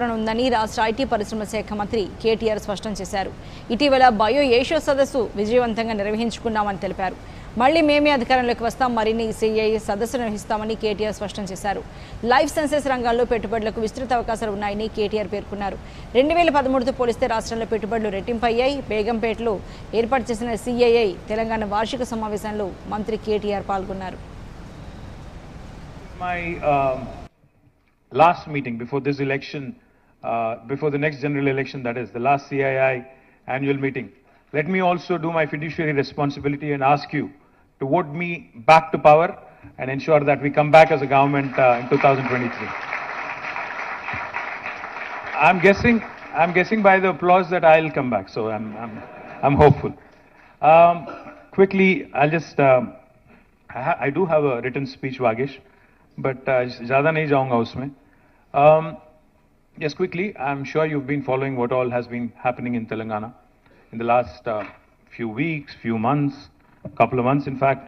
ఉందని రాష్ట్ర ఐటీ పరిశ్రమల శాఖ మంత్రి కేటీఆర్ స్పష్టం చేశారు. ఇటీవల బయో ఏషియా సదస్సు విజయవంతంగా నిర్వహించుకున్నామని తెలిపారు. మళ్లీ మేమే అధికారంలోకి వస్తాం, మరిన్ని CII సదస్సు నిర్వహిస్తామని కేటీఆర్ స్పష్టం చేశారు. లైఫ్ సైన్సెస్ రంగాల్లో పెట్టుబడులకు విస్తృత అవకాశాలు ఉన్నాయని కేటీఆర్ పేర్కొన్నారు. 2013తో పోలిస్తే రాష్ట్రంలో పెట్టుబడులు రెట్టింపయ్యాయి. బేగంపేటలో ఏర్పాటు చేసిన CII తెలంగాణ వార్షిక సమావేశంలో మంత్రి కేటీఆర్ పాల్గొన్నారు. Last meeting before this election, before the next general election, that is the last CII annual meeting. Let me also do my fiduciary responsibility and ask you to vote me back to power and ensure that we come back as a government in 2023. I'm guessing by the applause that I'll come back, so I'm hopeful. Quickly, I'll just I do have a written speech, Vagesh, but ज़्यादा नहीं जाऊँगा उसमें. Just quickly, I'm sure you've been following what all has been happening in Telangana in the last few weeks, few months, couple of months in fact,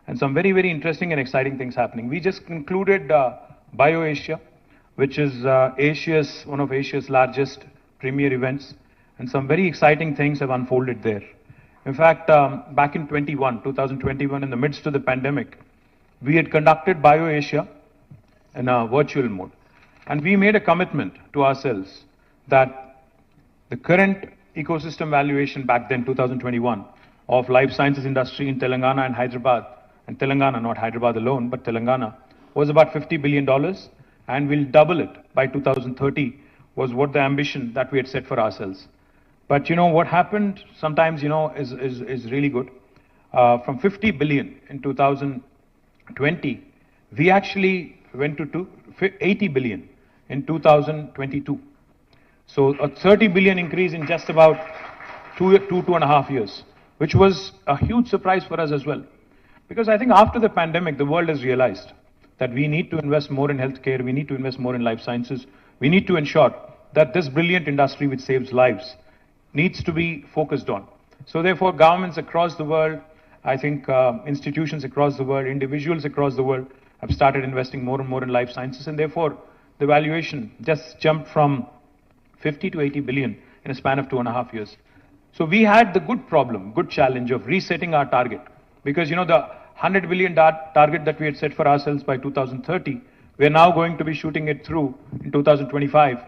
and some very, very interesting and exciting things happening. We just concluded Bio Asia, which is one of Asia's largest premier events, and some very exciting things have unfolded there. In fact, back in 2021, in the midst of the pandemic, we had conducted Bio Asia in a virtual mode. And we made a commitment to ourselves that the current ecosystem valuation back then, 2021, of life sciences industry in Telangana and Hyderabad, and Telangana, not Hyderabad alone, but Telangana, was about $50 billion, and we'll double it by 2030, was what the ambition that we had set for ourselves. But you know, what happened sometimes, you know, is really good. From 50 billion in 2020, we actually went to 80 billion in 2022. So a 30 billion increase in just about two and a half years, which was a huge surprise for us as well. Because I think after the pandemic, the world has realized that we need to invest more in healthcare, we need to invest more in life sciences, we need to ensure that this brilliant industry which saves lives needs to be focused on. So therefore, governments across the world, I think institutions across the world, individuals across the world have started investing more and more in life sciences, and therefore the valuation just jumped from 50 to 80 billion in a span of 2.5 years. So we had the good challenge of resetting our target, because you know the 100 billion target that we had set for ourselves by 2030, we are now going to be shooting it through in 2025,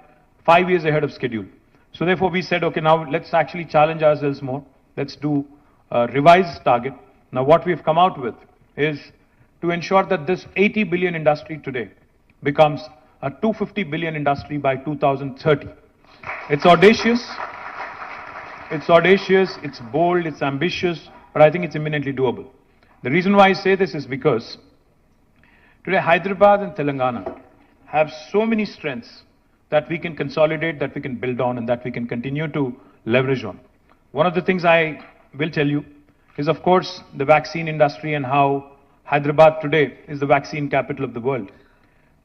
5 years ahead of schedule. So therefore we said, okay, now let's actually challenge ourselves more. Let's do a revised target. Now what we've come out with is to ensure that this 80 billion industry today becomes a 250 billion industry by 2030. It's audacious, it's bold, it's ambitious, but I think it's imminently doable. The reason why I say this is because today Hyderabad and Telangana have so many strengths that we can consolidate, that we can build on, and that we can continue to leverage on. One of the things I will tell you is, of course, the vaccine industry and how Hyderabad today is the vaccine capital of the world.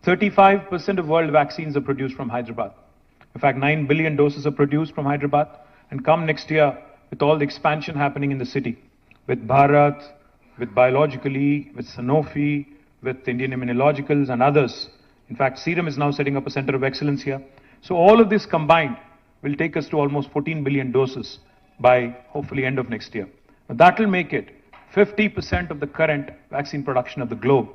35% of world vaccines are produced from Hyderabad. In fact, 9 billion doses are produced from Hyderabad, and come next year, with all the expansion happening in the city, with Bharat, with Biologically, with Sanofi, with Indian Immunologicals and others. In fact, Serum is now setting up a center of excellence here. So all of this combined will take us to almost 14 billion doses by hopefully end of next year. Now that will make it 50% of the current vaccine production of the globe,